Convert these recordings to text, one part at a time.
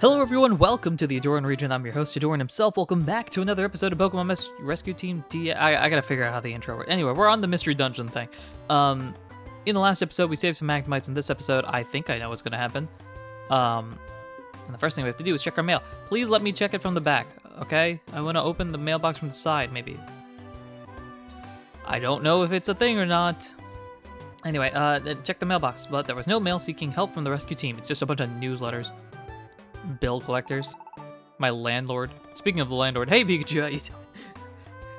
Hello everyone, welcome to the Ahdurin region. I'm your host, Ahdurin himself. Welcome back to another episode of Pokemon Rescue Team D. I gotta figure out how the intro works. Anyway, we're on the mystery dungeon thing. In the last episode, we saved some Magmites. In this episode, I think I know what's gonna happen. And the first thing we have to do is check our mail. Please let me check it from the back, okay? I wanna open the mailbox from the side, maybe. I don't know if it's a thing or not. Anyway, check the mailbox, but there was no mail seeking help from the rescue team. It's just a bunch of newsletters. Bill collectors. My landlord. Speaking of the landlord, hey Pikachu, how you doing?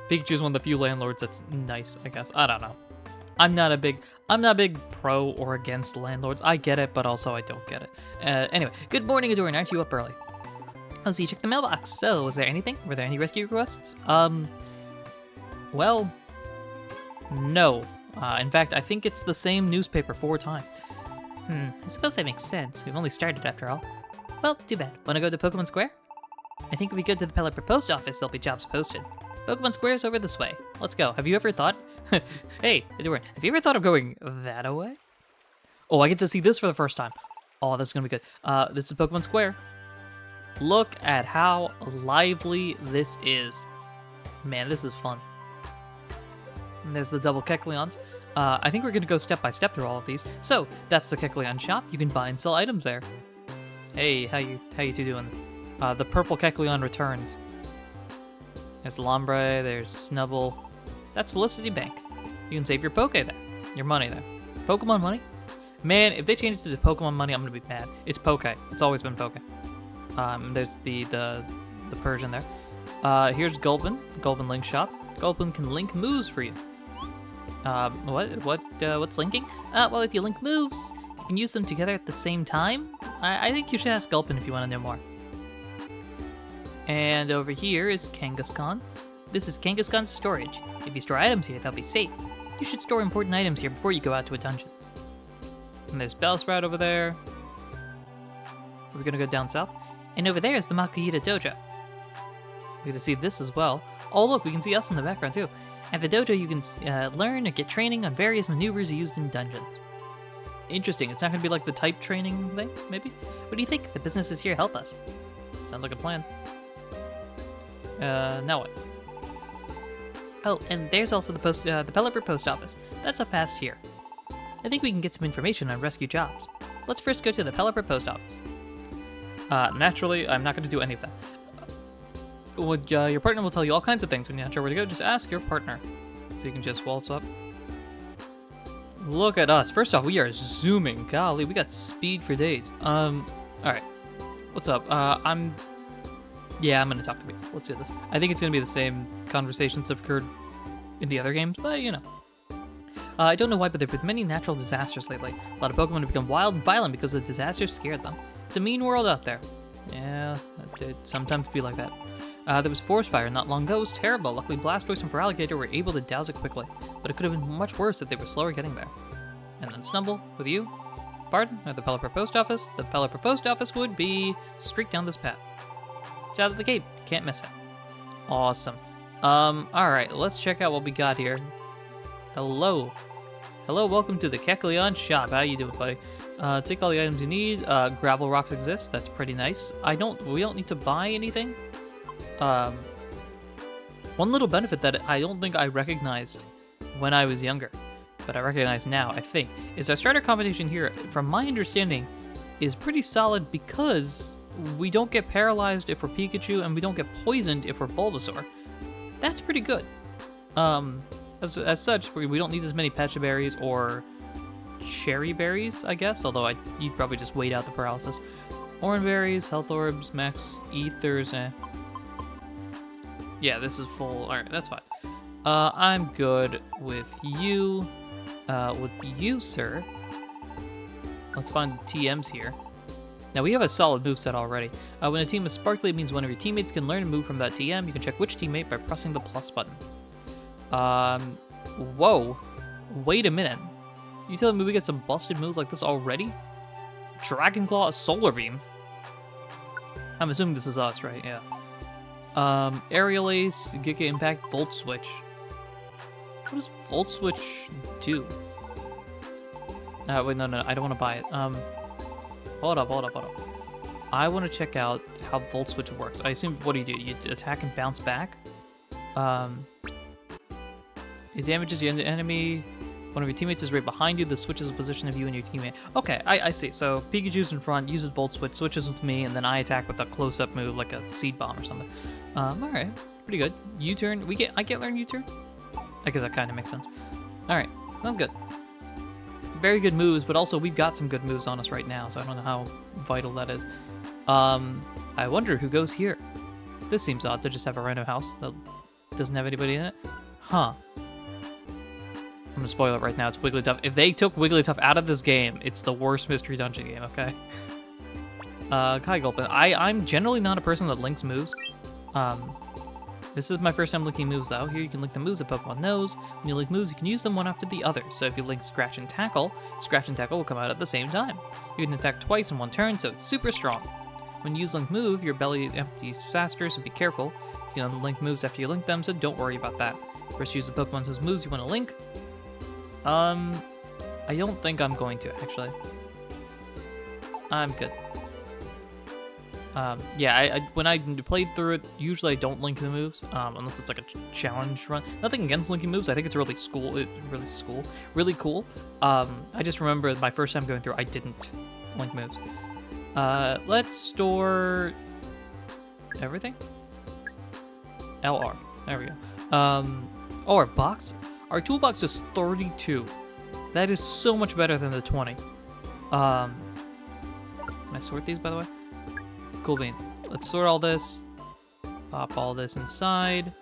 Pikachu's one of the few landlords that's nice, I guess. I don't know. I'm not a big pro or against landlords. I get it, but also I don't get it. Anyway, good morning, Ahdurin. Aren't you up early? Oh, so you checked the mailbox. So, was there anything? Were there any rescue requests? Well, no. In fact, I think it's the same newspaper 4 times. I suppose that makes sense. We've only started after all. Well, too bad. Wanna go to Pokemon Square? I think if we go to the Pelipper post office, there'll be jobs posted. Pokemon Square's over this way. Let's go. Have you ever thought... Hey, Ahdurin, have you ever thought of going that way? Oh, I get to see this for the first time. Oh, this is gonna be good. This is Pokemon Square. Look at how lively this is. Man, this is fun. And there's the double Kecleons. I think we're gonna go step by step through all of these. So, that's the Kecleon shop. You can buy and sell items there. Hey, how you two doing? The purple Kecleon returns. There's Lombre, there's Snubble. That's Felicity Bank. You can save your Poke there. Your money there. Pokemon money? Man, if they change it to Pokemon money, I'm gonna be mad. It's Poke. It's always been Poke. There's the Persian there. Here's Gulpin. Gulpin Link Shop. Gulpin can link moves for you. What's linking? Well, if you link moves, you can use them together at the same time. I think you should ask Gulpin if you want to know more. And over here is Kangaskhan. This is Kangaskhan's storage. If you store items here, they'll be safe. You should store important items here before you go out to a dungeon. And there's Bellsprout over there. We're gonna go down south. And over there is the Makihita Dojo. We get to see this as well. Oh look, we can see us in the background too. At the dojo, you can learn or get training on various maneuvers used in dungeons. Interesting. It's not going to be like the type training thing, maybe? What do you think? The businesses here help us. Sounds like a plan. Now what? Oh, and there's also the Pelipper post office. That's up past here. I think we can get some information on rescue jobs. Let's first go to the Pelipper post office. Naturally, I'm not going to do any of that. Your partner will tell you all kinds of things when you're not sure where to go. Just ask your partner. So you can just waltz up. Look at us. First off, we are zooming. Golly, we got speed for days. Alright. What's up? I'm gonna talk to people. Let's do this. I think it's gonna be the same conversations that have occurred in the other games, but you know. I don't know why, but there have been many natural disasters lately. A lot of Pokemon have become wild and violent because the disasters scared them. It's a mean world out there. Yeah, it sometimes be like that. There was a forest fire not long ago. It was terrible. Luckily, Blastoise and Feraligatr were able to douse it quickly, but it could have been much worse if they were slower getting there. And then Snubble, with you. Pardon? At the Pelipper post office. The Pelipper post office would be straight down this path. It's out of the gate. Can't miss it. Awesome. Alright, let's check out what we got here. Hello. Hello, welcome to the Kecleon shop. How you doing, buddy? Take all the items you need. Gravel rocks exist. That's pretty nice. We don't need to buy anything. One little benefit that I don't think I recognized when I was younger, but I recognize now, I think, is our starter combination here, from my understanding, is pretty solid because we don't get paralyzed if we're Pikachu and we don't get poisoned if we're Bulbasaur. That's pretty good. As such, we don't need as many Pecha Berries or Cherry Berries, I guess, although you'd probably just wait out the paralysis. Orange Berries, Health Orbs, Max Ethers, Yeah, this is full. Alright, that's fine. I'm good with you. With you, sir. Let's find the TMs here. Now, we have a solid moveset already. When a team is sparkly, it means one of your teammates can learn and move from that TM. You can check which teammate by pressing the plus button. Whoa. Wait a minute. You telling me we get some busted moves like this already? Dragon Claw, Solar Beam. I'm assuming this is us, right? Yeah. Aerial Ace, Giga Impact, Volt Switch. What does Volt Switch do? Wait, no, I don't want to buy it. Hold up. I want to check out how Volt Switch works. I assume, what do? You attack and bounce back? It damages your enemy. One of your teammates is right behind you. The switches the position of you and your teammate. Okay, I see. So Pikachu's in front, uses Volt Switch, switches with me, and then I attack with a close-up move like a Seed Bomb or something. All right, pretty good. U-turn. I get learn U-turn. I guess that kind of makes sense. All right, sounds good. Very good moves, but also we've got some good moves on us right now, so I don't know how vital that is. I wonder who goes here. This seems odd to just have a random house that doesn't have anybody in it. Huh. I'm gonna spoil it right now. It's Wigglytuff. If they took Wigglytuff out of this game, it's the worst mystery dungeon game, okay? Kai Gulpin. I'm generally not a person that links moves. This is my first time linking moves, though. Here you can link the moves that Pokemon knows. When you link moves, you can use them one after the other. So if you link Scratch and Tackle will come out at the same time. You can attack twice in one turn, so it's super strong. When you use Link Move, your belly empties faster, so be careful. You can unlink moves after you link them, so don't worry about that. First, use the Pokemon whose moves you want to link. I don't think I'm going to, actually. I'm good. Yeah, when I played through it, usually I don't link the moves, unless it's like a challenge run. Nothing against linking moves. I think it's really cool. I just remember my first time going through, I didn't link moves. Let's store everything. LR. There we go. Oh, our box. Our toolbox is 32. That is so much better than the 20. Can I sort these, by the way? Cool beans. Let's sort all this. Pop all this inside.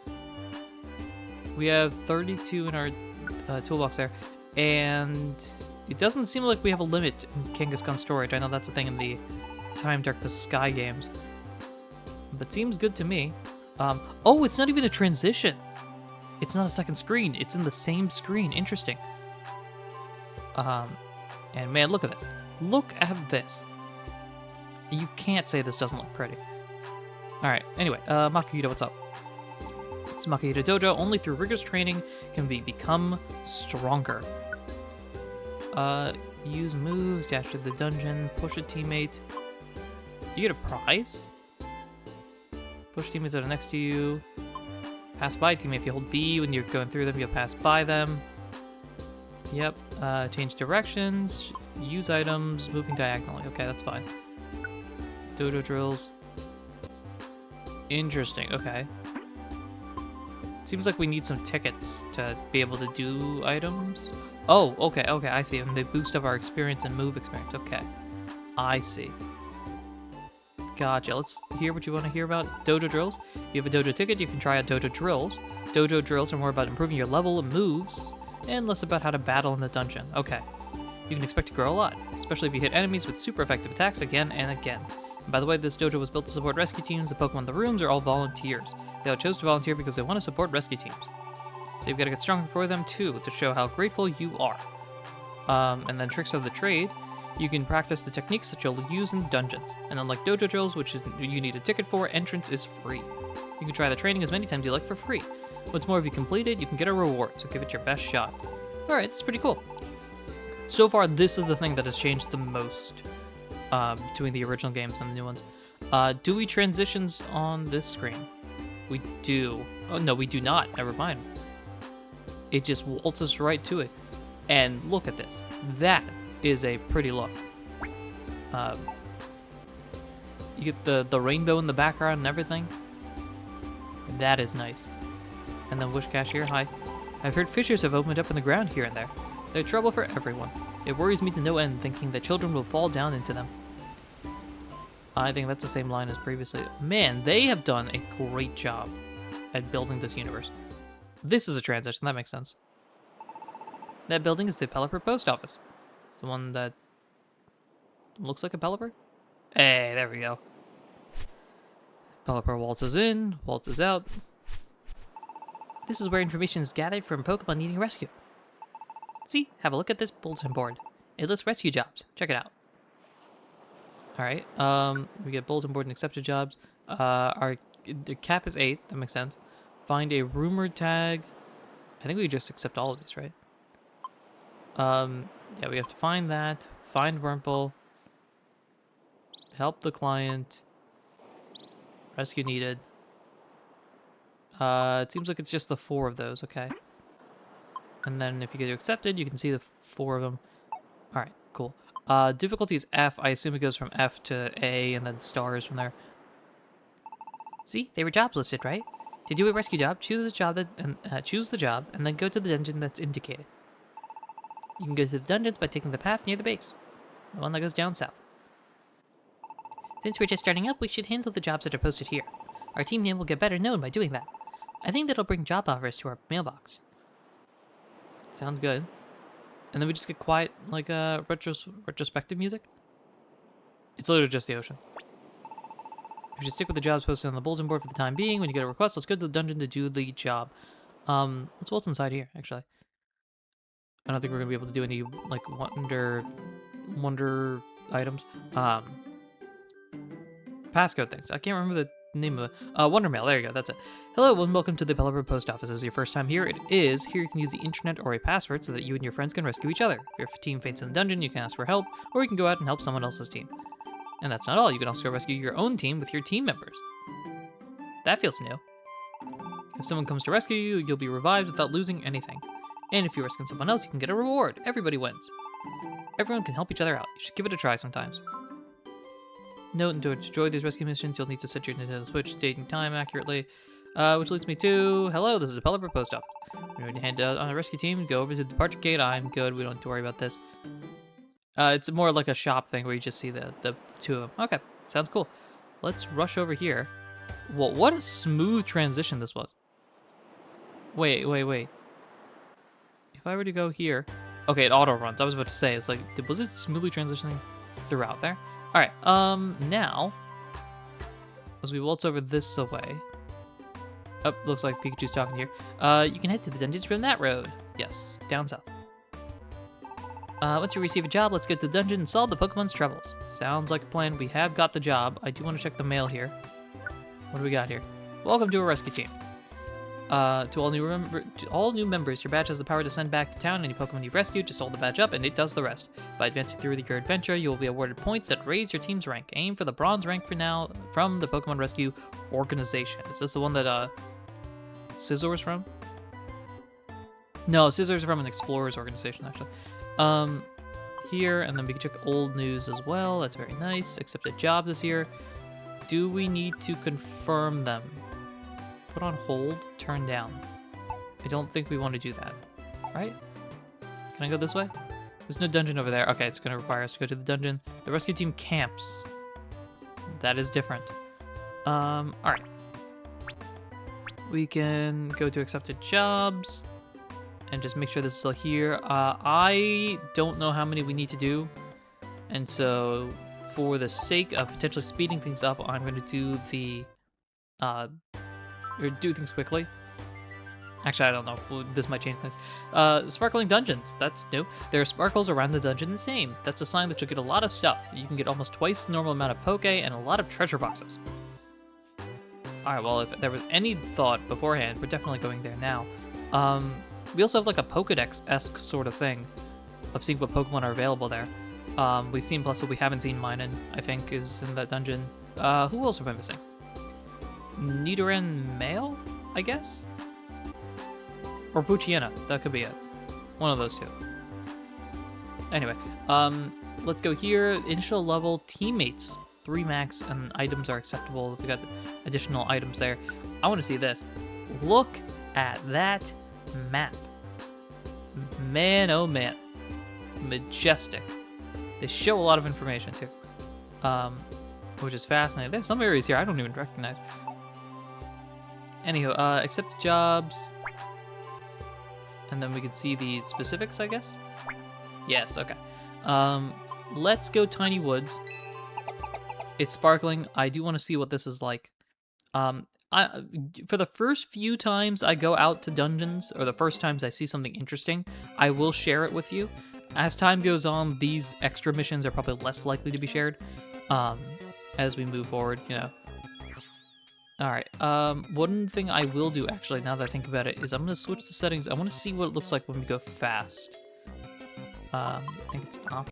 We have 32 in our toolbox there. And it doesn't seem like we have a limit in Kangaskhan storage. I know that's a thing in the Time Darkness Sky games. But seems good to me. Oh, it's not even a transition. It's not a second screen. It's in the same screen. Interesting. And man, look at this. Look at this. You can't say this doesn't look pretty. Alright, anyway, Makuhita, what's up? It's Makuhita Dojo. Only through rigorous training can we become stronger. Use moves, dash through the dungeon, push a teammate. You get a prize? Push teammates that are next to you. Pass by teammate. If you hold B when you're going through them, you'll pass by them. Yep. Change directions. Use items. Moving diagonally. Okay, that's fine. Dodo drills. Interesting. Okay. Seems like we need some tickets to be able to do items. Oh, okay, I see. And they boost up our experience and move experience. Okay. I see. Gotcha. Let's hear what you want to hear about dojo drills. If you have a dojo ticket, you can try out dojo drills. Dojo drills are more about improving your level and moves, and less about how to battle in the dungeon. Okay. You can expect to grow a lot, especially if you hit enemies with super effective attacks again and again. And by the way, this dojo was built to support rescue teams. The Pokemon in the rooms are all volunteers. They all chose to volunteer because they want to support rescue teams. So you've got to get stronger for them too, to show how grateful you are. And then tricks of the trade. You can practice the techniques that you'll use in dungeons. And unlike dojo drills, which is you need a ticket for, entrance is free. You can try the training as many times you like for free. What's more, if you complete it, you can get a reward, so give it your best shot. Alright, it's pretty cool. So far, this is the thing that has changed the most between the original games and the new ones. Do we transitions on this screen? We do. Oh, no, we do not. Never mind. It just waltzes right to it. And look at this. That is a pretty look. You get the rainbow in the background and everything. That is nice. And then Wish Cashier, hi. I've heard fissures have opened up in the ground here and there. They're trouble for everyone. It worries me to no end thinking that children will fall down into them. I think that's the same line as previously. Man, they have done a great job at building this universe. This is a transition, that makes sense. That building is the Pelipper Post Office. It's the one that looks like a Pelipper. Hey, there we go. Pelipper waltzes in, waltzes out. This is where information is gathered from Pokemon needing rescue. See, have a look at this bulletin board. It lists rescue jobs. Check it out. Alright, we get bulletin board and accepted jobs. The cap is 8, that makes sense. Find a rumored tag. I think we just accept all of these, right? Yeah, we have to find that. Find Wurmple. Help the client. Rescue needed. It seems like it's just the 4 of those, okay. And then if you get accepted, you can see the 4 of them. All right, cool. Difficulty is F. I assume it goes from F to A and then stars from there. See, they were jobs listed, right? To do a rescue job, choose the job and then go to the dungeon that's indicated. You can go to the dungeons by taking the path near the base, the one that goes down south. Since we're just starting up, we should handle the jobs that are posted here. Our team name will get better known by doing that. I think that'll bring job offers to our mailbox. Sounds good. And then we just get quiet, like retrospective music. It's literally just the ocean. We should stick with the jobs posted on the bulletin board for the time being. When you get a request, let's go to the dungeon to do the job. Let's what's inside here, actually. I don't think we're gonna be able to do any like wonder items. Passcode things. I can't remember the name of it. Wonder Mail. There you go. That's it. Hello and welcome to the Pelipper Post Office. This is your first time here. It is. Here you can use the internet or a password so that you and your friends can rescue each other. If your team faints in the dungeon, you can ask for help, or you can go out and help someone else's team. And that's not all. You can also rescue your own team with your team members. That feels new. If someone comes to rescue you, you'll be revived without losing anything. And if you rescue someone else, you can get a reward. Everybody wins. Everyone can help each other out. You should give it a try sometimes. Note, and to enjoy these rescue missions, you'll need to set your Nintendo Switch date and time accurately. Which leads me to, hello, this is a Pelipper Post Office. We're ready to head on a rescue team, go over to the departure gate. I'm good, we don't have to worry about this. It's more like a shop thing where you just see the 2 of them. Okay, sounds cool. Let's rush over here. Well, what a smooth transition this was. Wait. If I were to go here... Okay, it auto runs. I was about to say, it's like, was it smoothly transitioning throughout there? All right, now, as we waltz over this way, oh, looks like Pikachu's talking here. You can head to the dungeons from that road. Yes, down south. Once you receive a job, let's get to the dungeon and solve the Pokemon's troubles. Sounds like a plan. We have got the job. I do want to check the mail here. What do we got here? Welcome to a rescue team. To all new members, your badge has the power to send back to town any Pokemon you rescue. Just hold the badge up and it does the rest. By advancing through your adventure, you will be awarded points that raise your team's rank. Aim for the bronze rank for now from the Pokemon Rescue Organization. Is this the one that Scissor's from? No, Scissor's from an Explorers organization, actually. Here, and then we can check the old news as well. That's very nice. Accepted jobs is here. Do we need to confirm them? Put on hold, turn down. I don't think we want to do that, right? Can I go this way? There's no dungeon over there. Okay, it's going to require us to go to the dungeon. The rescue team camps. That is different. All right. We can go to accepted jobs and just make sure this is still here. I don't know how many we need to do. And so for the sake of potentially speeding things up, I'm going to do the... or do things quickly. Actually, I don't know. This might change things. Sparkling dungeons. That's new. There are sparkles around the dungeon the same. That's a sign that you'll get a lot of stuff. You can get almost twice the normal amount of Poke and a lot of treasure boxes. Alright, well, if there was any thought beforehand, we're definitely going there now. We also have like a Pokedex-esque sort of thing of seeing what Pokemon are available there. We've seen plus that we haven't seen Minun, I think, is in that dungeon. Who else am I missing? Nidoran male, I guess? Or Poochyena, that could be it. One of those two. Anyway, let's go here. Initial level teammates, 3 max, and items are acceptable. We got additional items there. I want to see this. Look at that map. Man, oh man. Majestic. They show a lot of information too, which is fascinating. There's some areas here I don't even recognize. Anywho, accept jobs. And then we can see the specifics, I guess? Yes, okay. Let's go Tiny Woods. It's sparkling. I do want to see what this is like. For the first few times I go out to dungeons, or the first times I see something interesting, I will share it with you. As time goes on, these extra missions are probably less likely to be shared as we move forward, you know. Alright, one thing I will do, actually, now that I think about it, is I'm going to switch the settings. I want to see what it looks like when we go fast. I think it's off.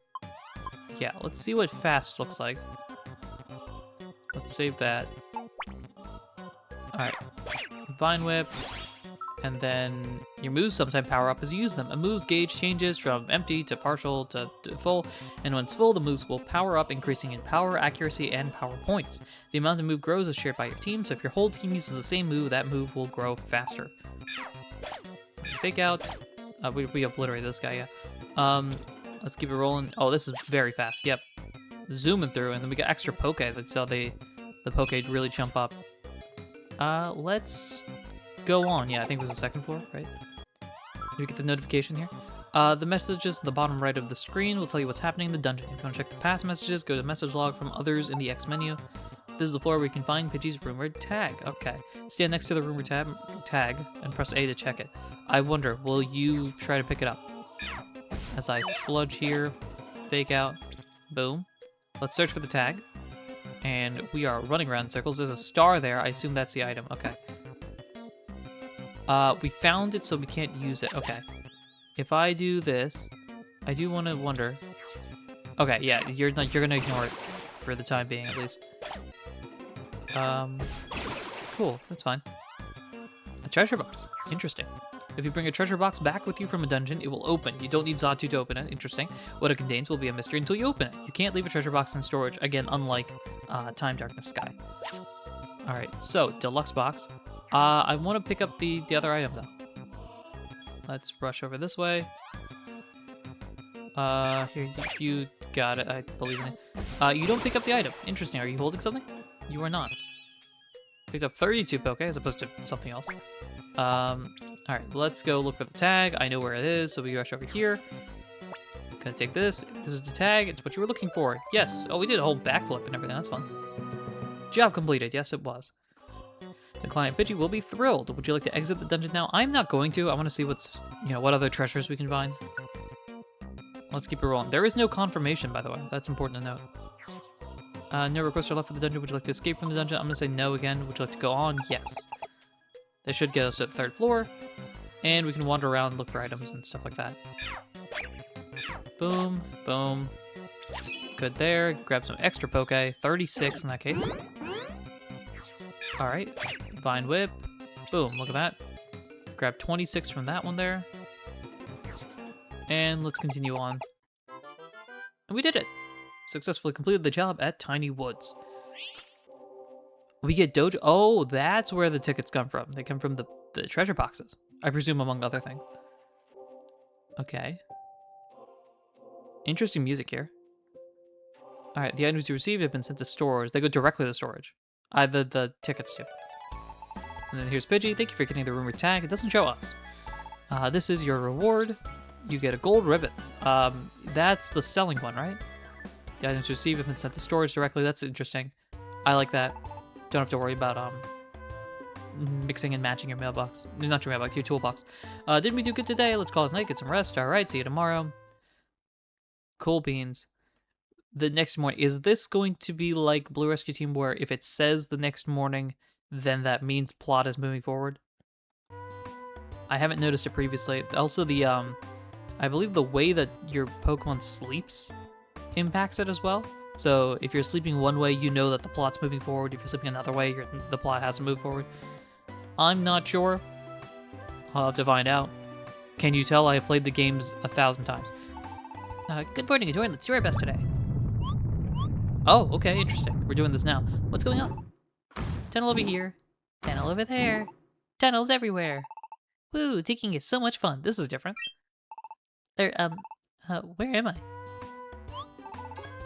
Yeah, let's see what fast looks like. Let's save that. Alright. Vine Whip. And then your moves sometimes power up as you use them. A move's gauge changes from empty to partial to full, and when it's full, the moves will power up, increasing in power, accuracy, and power points. The amount of move grows is shared by your team, so if your whole team uses the same move, that move will grow faster. Fake out. We obliterated this guy, yeah. Let's keep it rolling. Oh, this is very fast. Yep. Zooming through, and then we got extra poke, so the poke really jump up. Let's go on. Yeah, I think it was the second floor, right? Did we get the notification here? The messages at the bottom right of the screen will tell you what's happening in the dungeon. If you want to check the past messages, go to message log from others in the X menu. This is the floor where you can find Pidgey's rumored tag. Okay. Stand next to the rumored tag and press A to check it. I wonder, will you try to pick it up? As I sludge here, fake out, boom. Let's search for the tag. And we are running around in circles. There's a star there. I assume that's the item. Okay. We found it, so we can't use it. Okay. If I do this, I do want to wonder. Okay, yeah, you're gonna ignore it for the time being, at least. Cool. That's fine. A treasure box. Interesting. If you bring a treasure box back with you from a dungeon, it will open. You don't need Zatu to open it. Interesting. What it contains will be a mystery until you open it. You can't leave a treasure box in storage. Again, unlike Time Darkness Sky. Alright, so, deluxe box. I want to pick up the other item, though. Let's rush over this way. Here, you got it. I believe in it. You don't pick up the item. Interesting. Are you holding something? You are not. Picked up 32 Poke as opposed to something else. Alright, let's go look for the tag. I know where it is, so we rush over here. Gonna take this. This is the tag. It's what you were looking for. Yes. Oh, we did a whole backflip and everything. That's fun. Job completed. Yes, it was. The client Pidgey will be thrilled. Would you like to exit the dungeon now? I'm not going to. I want to see what's, what other treasures we can find. Let's keep it rolling. There is no confirmation, by the way. That's important to note. No requests are left for the dungeon. Would you like to escape from the dungeon? I'm going to say no again. Would you like to go on? Yes. This should get us to the third floor. And we can wander around and look for items and stuff like that. Boom. Boom. Good there. Grab some extra Poke. 36 in that case. Alright. Vine Whip. Boom. Look at that. Grab 26 from that one there. And let's continue on. And we did it! Successfully completed the job at Tiny Woods. We get Dojo. Oh, that's where the tickets come from. They come from the treasure boxes. I presume, among other things. Okay. Interesting music here. Alright, the items you received have been sent to storage. They go directly to storage. The tickets do. And then here's Pidgey. Thank you for getting the rumored tag. It doesn't show us. This is your reward. You get a gold ribbon. That's the selling one, right? The items received have been sent to storage directly. That's interesting. I like that. Don't have to worry about mixing and matching your mailbox. Not your mailbox, your toolbox. Didn't we do good today? Let's call it night, get some rest. Alright, see you tomorrow. Cool beans. The next morning. Is this going to be like Blue Rescue Team where if it says the next morning, then that means plot is moving forward? I haven't noticed it previously. Also, I believe the way that your Pokemon sleeps impacts it as well. So if you're sleeping one way, you know that the plot's moving forward. If you're sleeping another way, the plot hasn't moved forward. I'm not sure. I'll have to find out. Can you tell I have played the games 1,000 times? Good morning, Ahdurin. Let's do our best today. Oh, okay, interesting. We're doing this now. What's going on? Tunnel over here. Tunnel over there. Tunnels everywhere. Woo, digging is so much fun. This is different. Where am I?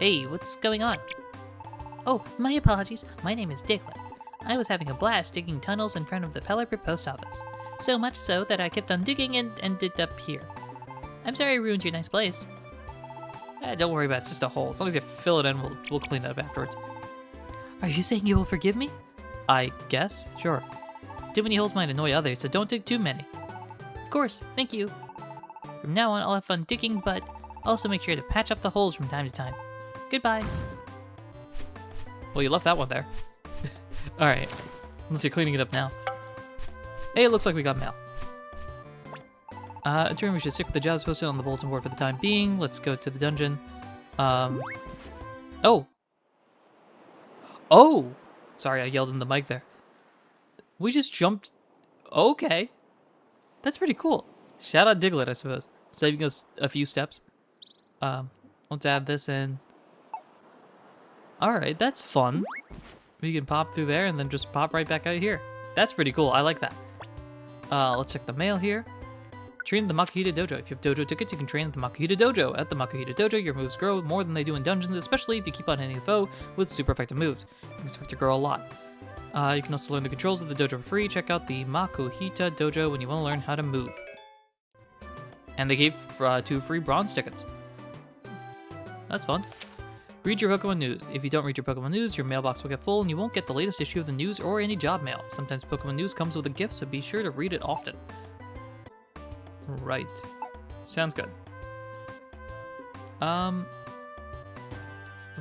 Hey, what's going on? Oh, my apologies. My name is Diglett. I was having a blast digging tunnels in front of the Pelipper post office. So much so that I kept on digging and ended up here. I'm sorry I ruined your nice place. Don't worry about it. It's just a hole. As long as you fill it in, we'll clean it up afterwards. Are you saying you will forgive me? I guess. Sure. Too many holes might annoy others, so don't dig too many. Of course. Thank you. From now on, I'll have fun digging, but also make sure to patch up the holes from time to time. Goodbye. Well, you left that one there. Alright. Unless you're cleaning it up now. Hey, it looks like we got mail. Ahdurin, we should stick with the jobs posted on the bulletin board for the time being. Let's go to the dungeon. Oh! Oh! Sorry, I yelled in the mic there. We just jumped. Okay. That's pretty cool. Shout out Diglett, I suppose. Saving us a few steps. Let's add this in. Alright, that's fun. We can pop through there and then just pop right back out here. That's pretty cool. I like that. Let's check the mail here. Train at the Makahita Dojo. If you have dojo tickets, you can train at the Makahita Dojo. At the Makahita Dojo, your moves grow more than they do in dungeons, especially if you keep on hitting the foe with super effective moves. You can expect to grow a lot. You can also learn the controls of the dojo for free. Check out the Makahita Dojo when you want to learn how to move. And they gave 2 free bronze tickets. That's fun. Read your Pokemon news. If you don't read your Pokemon news, your mailbox will get full and you won't get the latest issue of the news or any job mail. Sometimes Pokemon news comes with a gift, so be sure to read it often. Right. Sounds good. If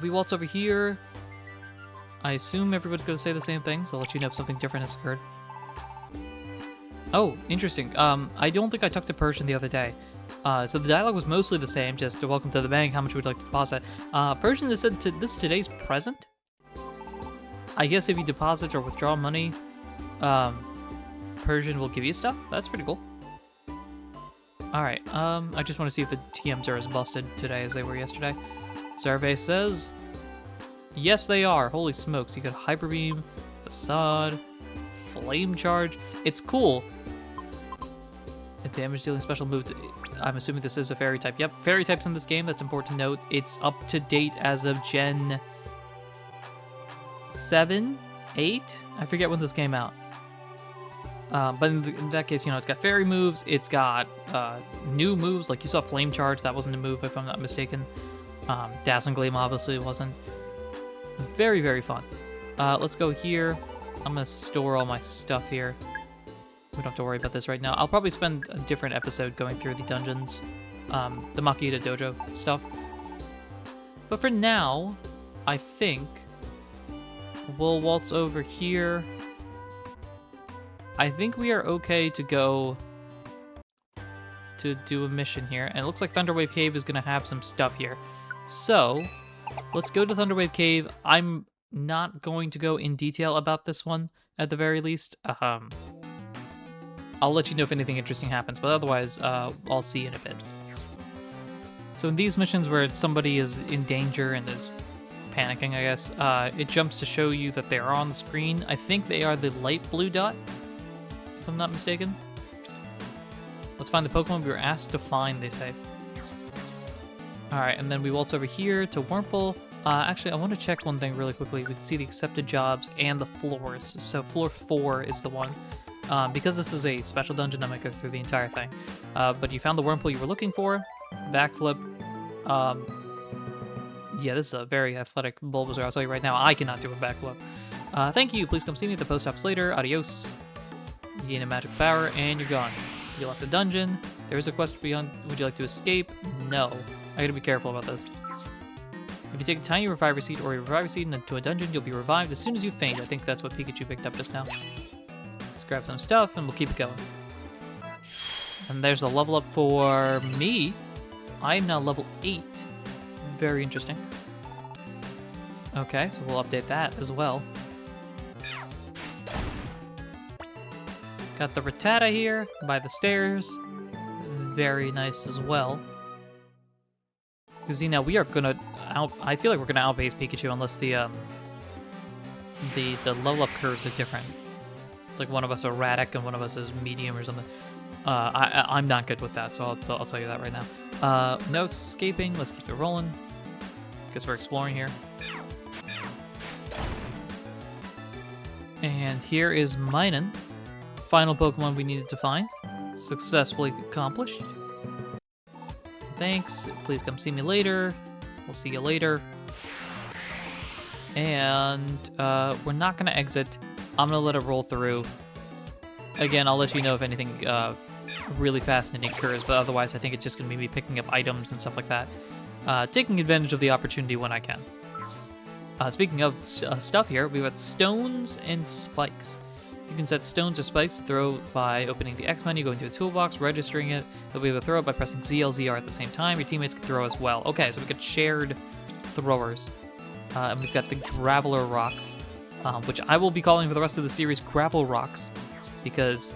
we waltz over here, I assume everybody's going to say the same thing, so I'll let you know if something different has occurred. Oh, interesting. I don't think I talked to Persian the other day. So the dialogue was mostly the same, just welcome to the bank, how much would you like to deposit? Persian has said this is today's present. I guess if you deposit or withdraw money, Persian will give you stuff. That's pretty cool. Alright, I just want to see if the TMs are as busted today as they were yesterday. Survey says, yes they are. Holy smokes, you got Hyper Beam, Facade, Flame Charge. It's cool. A damage dealing special move. I'm assuming this is a fairy type. Yep, fairy types in this game, that's important to note. It's up to date as of Gen 7, 8? I forget when this came out. But in that case, you know, it's got fairy moves, it's got new moves, like you saw Flame Charge, that wasn't a move if I'm not mistaken. Dazzling Gleam obviously wasn't. Very, very fun. Let's go here. I'm gonna store all my stuff here. We don't have to worry about this right now. I'll probably spend a different episode going through the dungeons, the Makahita Dojo stuff. But for now, I think we'll waltz over here. I think we are okay to go to do a mission here. And it looks like Thunderwave Cave is going to have some stuff here. So, let's go to Thunderwave Cave. I'm not going to go in detail about this one, at the very least. I'll let you know if anything interesting happens, but otherwise, I'll see you in a bit. So in these missions where somebody is in danger and is panicking, I guess, it jumps to show you that they are on the screen. I think they are the light blue dot, if I'm not mistaken. Let's find the Pokemon we were asked to find, they say. Alright, and then we waltz over here to Wurmple. Actually, I want to check one thing really quickly. We can see the accepted jobs and the floors. So floor 4 is the one. Because this is a special dungeon, I'm going to go through the entire thing. But you found the Wurmple you were looking for. Backflip. Yeah, this is a very athletic Bulbasaur, I'll tell you right now. I cannot do a backflip. Thank you. Please come see me at the post office later. Adios. You gain a magic power, and you're gone. You left the dungeon. There is a quest beyond. Would you like to escape? No. I gotta be careful about this. If you take a tiny reviver seed or a reviver seed into a dungeon, you'll be revived as soon as you faint. I think that's what Pikachu picked up just now. Let's grab some stuff, and we'll keep it going. And there's a level up for me. I am now level 8. Very interesting. Okay, so we'll update that as well. Got the Rattata here by the stairs. Very nice as well. Because, you know, we are gonna I feel like we're gonna outpace Pikachu unless the level up curves are different. It's like one of us are Radic and one of us is medium or something. I'm not good with that, so I'll tell you that right now. No escaping. Let's keep it rolling. Guess we're exploring here. And here is Minun. Final Pokemon we needed to find. Successfully accomplished. Thanks. Please come see me later. We'll see you later. And we're not going to exit. I'm going to let it roll through. Again, I'll let you know if anything really fascinating occurs, but otherwise I think it's just going to be me picking up items and stuff like that. Taking advantage of the opportunity when I can. Speaking of stuff here, we've got stones and spikes. You can set stones or spikes to throw by opening the X menu, going to the toolbox, registering it. You'll be able to throw it by pressing ZLZR at the same time. Your teammates can throw as well. Okay, so we got shared throwers. And we've got the Graveler Rocks. which I will be calling for the rest of the series Gravel Rocks, because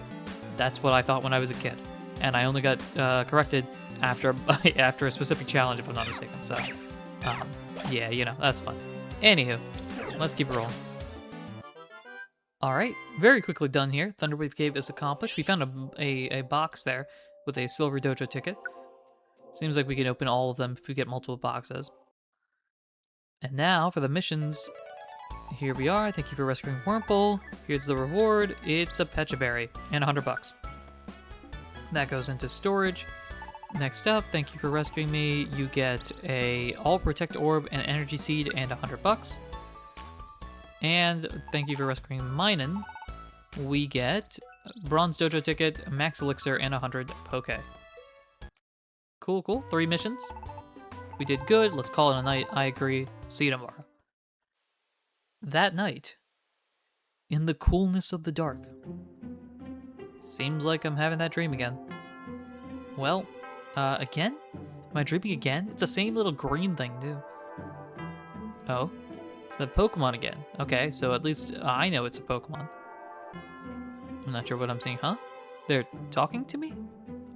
that's what I thought when I was a kid, and I only got corrected after after a specific challenge, if I'm not mistaken. So, yeah, you know, that's fun. Anywho, let's keep it rolling. All right, very quickly done here. Thunderwave Cave is accomplished. We found a box there with a silver dojo ticket. Seems like we can open all of them if we get multiple boxes. And now for the missions. Here we are. Thank you for rescuing Wurmple. Here's the reward. It's a Pecha Berry and $100. That goes into storage. Next up, thank you for rescuing me. You get a All Protect Orb and Energy Seed and $100. And thank you for rescuing Minun. We get Bronze Dojo Ticket, Max Elixir, and 100 Poke. Cool, cool. 3 missions. We did good. Let's call it a night. I agree. See you tomorrow. That night, in the coolness of the dark. Seems like I'm having that dream again. Well, again? Am I dreaming again? It's the same little green thing, too. Oh, it's the Pokemon again. Okay, so at least I know it's a Pokemon. I'm not sure what I'm seeing, huh? They're talking to me?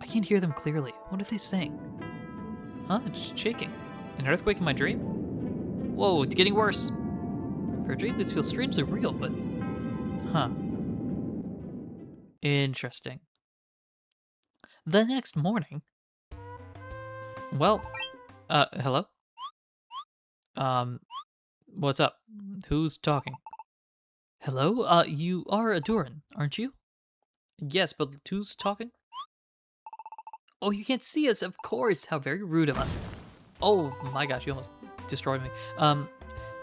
I can't hear them clearly. What are they saying? Huh? It's shaking. An earthquake in my dream? Whoa, it's getting worse. For a dream, this feels strangely real, but... Huh. Interesting. The next morning... Well, hello? What's up? Who's talking? Hello? You are Ahdurin, aren't you? Yes, but who's talking? Oh, you can't see us, of course. How very rude of us. Oh my gosh, you almost destroyed me.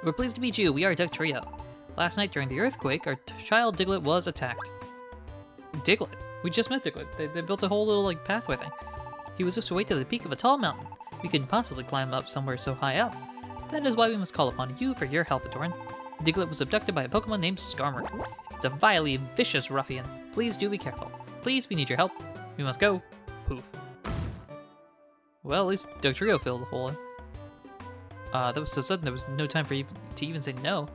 We're pleased to meet you. We are Duck Trio. Last night during the earthquake, our child Diglett was attacked. Diglett? We just met Diglett. They built a whole little, like, pathway thing. He was just away to the peak of a tall mountain. We couldn't possibly climb up somewhere so high up. That is why we must call upon you for your help, Ahdurin. Diglett was abducted by a Pokemon named Skarmory. It's a vilely vicious ruffian. Please do be careful. Please, we need your help. We must go. Poof. Well, at least Duck Trio filled the hole in. That was so sudden there was no time for you to even say no.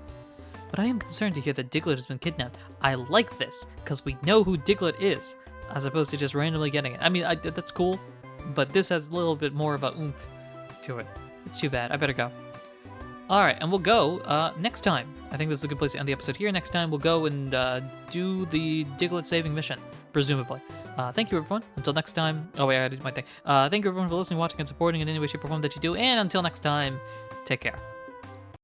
But I am concerned to hear that Diglett has been kidnapped. I like this, because we know who Diglett is, as opposed to just randomly getting it. I mean, that's cool, but this has a little bit more of a oomph to it. It's too bad. I better go. Alright, and we'll go next time. I think this is a good place to end the episode here. Next time we'll go and do the Diglett saving mission, presumably. Thank you, everyone. Until next time. Oh, wait, I did my thing. Thank you, everyone, for listening, watching, and supporting in any way, shape, or form that you do. And until next time, take care.